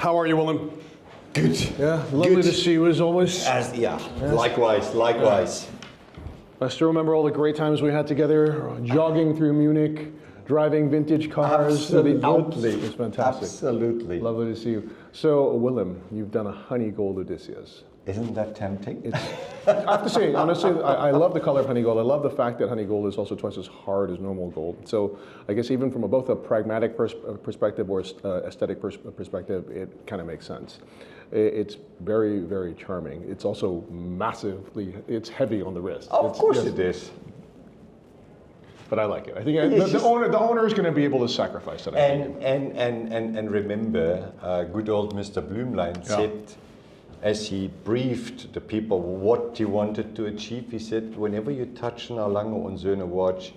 How are you, Willem? Good. Yeah, lovely to see you as always. Likewise. I still remember all the great times we had together, jogging through Munich, driving vintage cars. Absolutely. It's fantastic. Absolutely. Lovely to see you. So, Willem, you've done a honey gold Odysseus. Isn't that tempting? I have to say, honestly, I love the color of honey gold. I love the fact that honey gold is also twice as hard as normal gold. So I guess even from both a pragmatic perspective or aesthetic perspective, it kind of makes sense. It's very, very charming. It's also massively, it's heavy on the wrist. Of course it is. But I like it. I think the owner is going to be able to sacrifice it. And remember, good old Mr. Blümlein said, as he briefed the people what he wanted to achieve, he said, whenever you touch an A. Lange Söhne watch,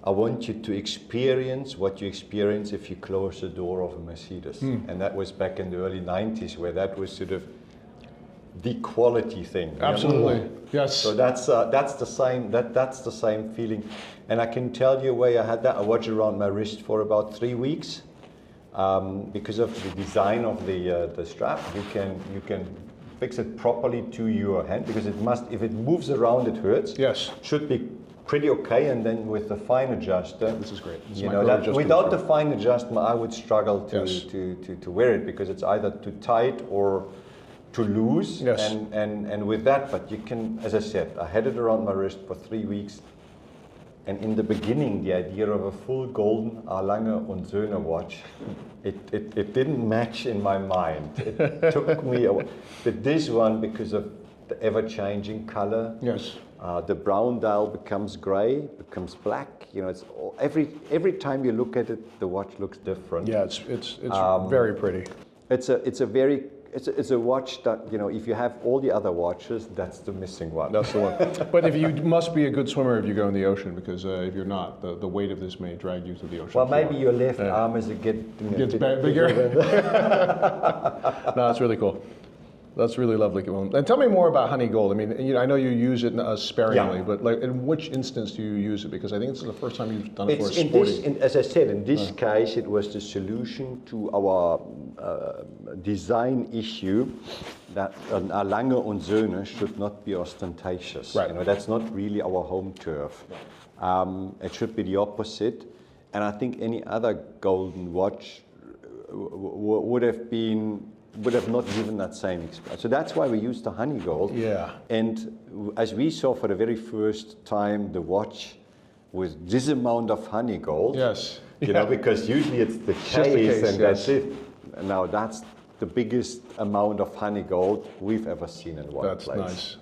I want you to experience what you experience if you close the door of a Mercedes. And that was back in the early 90s, where that was sort of the quality thing. Absolutely, yes. So that's the same feeling. And I can tell you where I had that watch around my wrist for about 3 weeks. Because of the design of the strap, you can fix it properly to your hand, because it must, if it moves around, it hurts. Yes. Should be pretty okay, and then with the fine adjuster. This is great. Without the fine adjustment, I would struggle to wear it, because it's either too tight or too loose. Yes. And with that, but you can, as I said, I had it around my wrist for 3 weeks. And in the beginning, the idea of a full golden A. Lange Söhne watch, it didn't match in my mind. It took me a while. But this one, because of the ever-changing color, yes, the brown dial becomes gray, becomes black. You know, it's every time you look at it, the watch looks different. Yeah, it's very pretty. It's a watch that, you know, if you have all the other watches, that's the missing one. That's the one. But if you must be a good swimmer if you go in the ocean, because if you're not, the weight of this may drag you to the ocean. Well, maybe your left arm as it gets bigger. No, that's really cool. That's really lovely. And tell me more about honey gold. I mean, I know you use it sparingly, but like, in which instance do you use it? Because I think it's the first time you've done it for a sporting. As I said, in this case, it was the solution to our design issue that an A. Lange Söhne should not be ostentatious. Right. You know, that's not really our home turf. It should be the opposite. And I think any other golden watch would have not given that same experience. So that's why we used the honey gold. Yeah. And as we saw for the very first time the watch with this amount of honey gold. Yes. You know, because usually it's the case and that's it. Now that's the biggest amount of honey gold we've ever seen in one place. That's nice.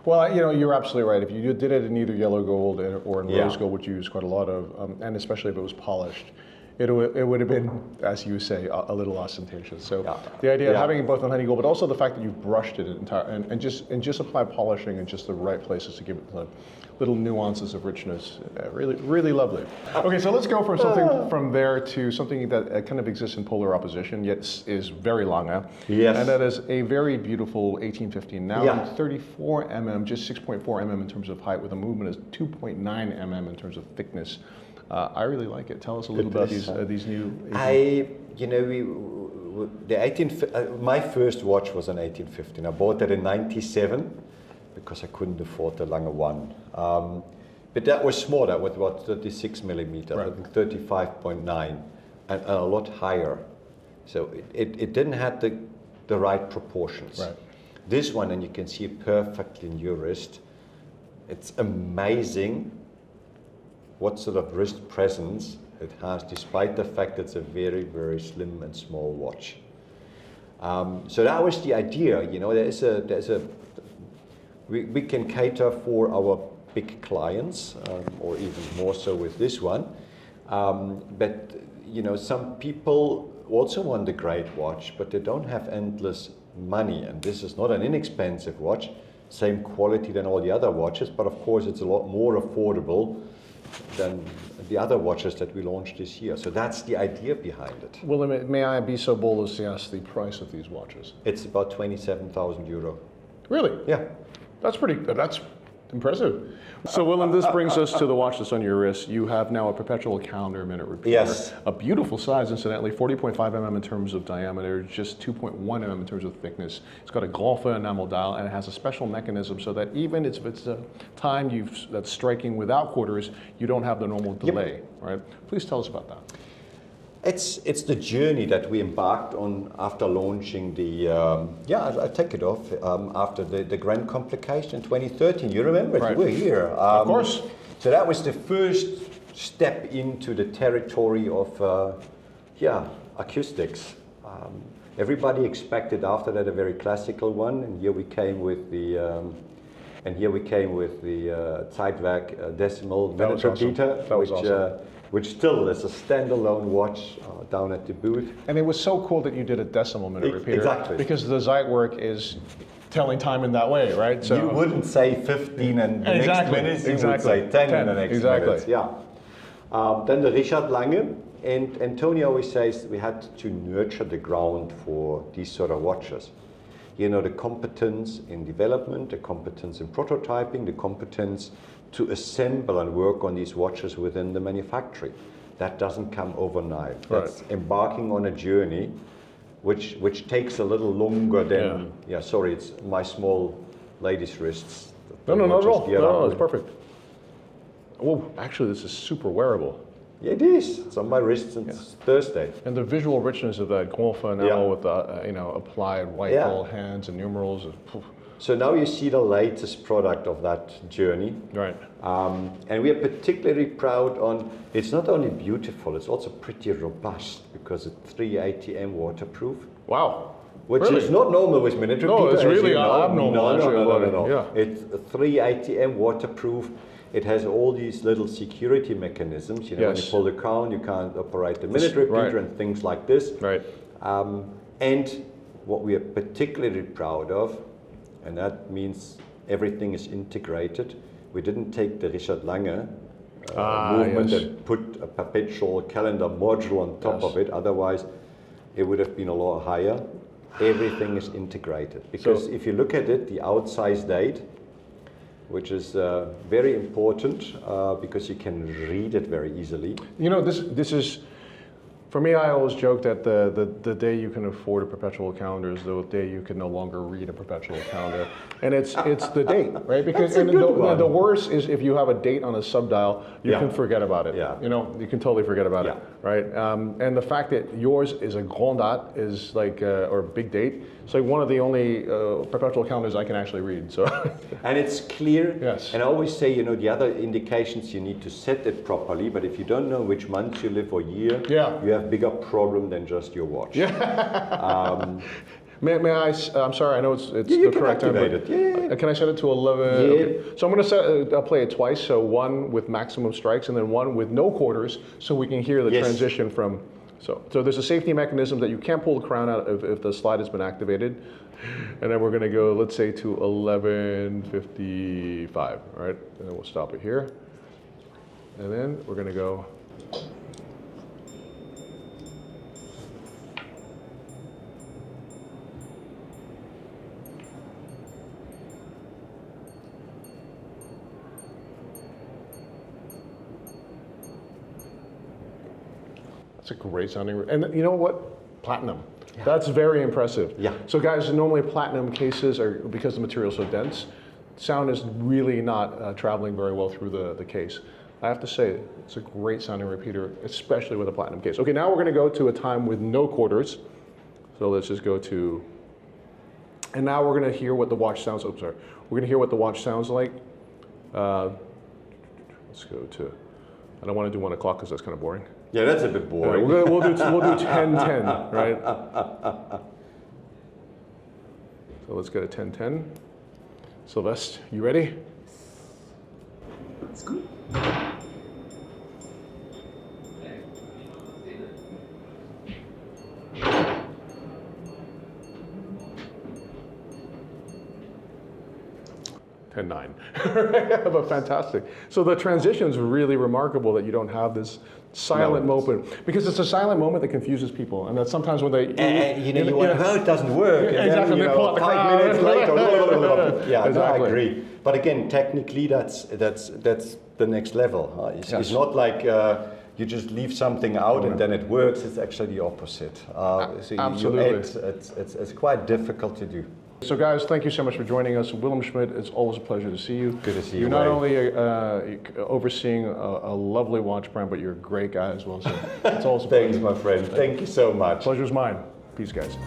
Well, you know, you're absolutely right. If you did it in either yellow gold or in rose gold, which you use quite a lot of, and especially if it was polished, it would have been, as you say, a little ostentatious. So the idea of having it both on honey gold, but also the fact that you brushed it and just apply polishing in just the right places to give it the little nuances of richness. Really, really lovely. Okay, so let's go from something from there to something that kind of exists in polar opposition, yet is very Lange. Yes. And that is a very beautiful 1815. Now 34 mm, just 6.4 mm in terms of height, with a movement is 2.9 mm in terms of thickness. I really like it. Tell us a little about these new. My first watch was an 1815. I bought that in '97 because I couldn't afford the Lange one. But that was small. That was about 36 millimeters, I think 35.9, and a lot higher. So it didn't have the right proportions. Right. This one, and you can see it perfectly in your wrist. It's amazing what sort of wrist presence it has, despite the fact it's a very, very slim and small watch. So that was the idea. You know, we can cater for our big clients, or even more so with this one. But you know, some people also want a great watch, but they don't have endless money. And this is not an inexpensive watch, same quality than all the other watches, but of course it's a lot more affordable than the other watches that we launched this year. So that's the idea behind it. Well, may I be so bold as to ask the price of these watches? It's about €27,000. Really? Yeah. That's pretty good. That's Impressive. So, Willem, this brings us to the watch that's on your wrist. You have now a perpetual calendar minute repeater. Yes. A beautiful size, incidentally, 40.5 mm in terms of diameter, just 2.1 mm in terms of thickness. It's got a Golfa enamel dial, and it has a special mechanism so that even if it's a time that's striking without quarters, you don't have the normal delay, right? Please tell us about that. It's the journey that we embarked on after launching the, I take it off, after the grand complication in 2013. You remember it, Right. you were here. Of course. So that was the first step into the territory of, acoustics. Everybody expected after that a very classical one, and here we came with the, Zeitwerk decimal minute repeater, That was awesome. Which still is a standalone watch down at the booth. And it was so cool that you did a decimal minute repeater. Exactly. Because the Zeitwerk is telling time in that way, right? So you wouldn't say 15 and the next minutes, you would say 10 in the next minutes. Yeah. Then the Richard Lange, and Tony always says we had to nurture the ground for these sort of watches. You know, the competence in development, the competence in prototyping, the competence to assemble and work on these watches within the manufacturing. That doesn't come overnight. Right. That's embarking on a journey which takes a little longer than, it's my small lady's wrists. No, not at all. No, it's perfect. Oh, actually, this is super wearable. Yeah, it is. It's on my wrist since Thursday. And the visual richness of that Golfa enamel with the applied white ball hands and numerals. So now you see the latest product of that journey. Right. And we are particularly proud on, it's not only beautiful, it's also pretty robust because it's 3 ATM waterproof. Wow. Which is not normal with minute repeater. No, it's really abnormal. No. Yeah. It's 3 ATM waterproof. It has all these little security mechanisms. You know, when you pull the crown, you can't operate the minute repeater and things like this. Right. And what we are particularly proud of, and that means everything is integrated. We didn't take the Richard Lange movement and put a perpetual calendar module on top of it. Otherwise, it would have been a lot higher. Everything is integrated. Because if you look at it, the outsized date, which is very important because you can read it very easily. You know, this is, for me, I always joke that the day you can afford a perpetual calendar is the day you can no longer read a perpetual calendar. And it's the date, right? Because the worst is if you have a date on a subdial, you can forget about it. Yeah. You know, you can totally forget about it, right? And the fact that yours is a grand date is like, or big date, it's like one of the only perpetual calendars I can actually read. So. And it's clear. Yes. And I always say, you know, the other indications you need to set it properly, but if you don't know which month you live or year, you have bigger problem than just your watch. May I? I'm sorry. I know it's you the correct time. Activate it. Can I set it to 11? Yeah. Okay. So I'm going to I'll play it twice. So one with maximum strikes, and then one with no quarters, so we can hear the transition from. So there's a safety mechanism that you can't pull the crown out if the slide has been activated, and then we're going to go, let's say, to 11:55. All right, and then we'll stop it here, and then we're going to go. That's a great sounding, and you know what? Platinum. Yeah. That's very impressive. Yeah. So guys, normally platinum cases are, because the material is so dense, sound is really not traveling very well through the case. I have to say, it's a great sounding repeater, especially with a platinum case. Okay, now we're gonna go to a time with no quarters. So let's just go to, and now we're gonna hear what the watch sounds, We're gonna hear what the watch sounds like. Let's go to, I don't wanna do 1 o'clock because that's kind of boring. Yeah, that's a bit boring. Right, we'll do 10:10, right? So let's get a 10:10. Sylvester, you ready? Let's go. 10:09. But fantastic. So the transition is really remarkable that you don't have this silent moment, because it's a silent moment that confuses people, and that sometimes when they you wonder, oh, it doesn't work, and exactly. then, 5 minutes later, yeah, exactly. No, I agree. But again, technically, that's the next level. Huh? It's not like you just leave something out and then it works. It's actually the opposite. So Absolutely. It's quite difficult to do. So guys, thank you so much for joining us. Wilhelm Schmid, it's always a pleasure to see you. Good to see you. You're not only overseeing a lovely watch brand, but you're a great guy as well. So it's always a pleasure. Thanks, my friend. Thank you so much. Pleasure's mine. Peace, guys.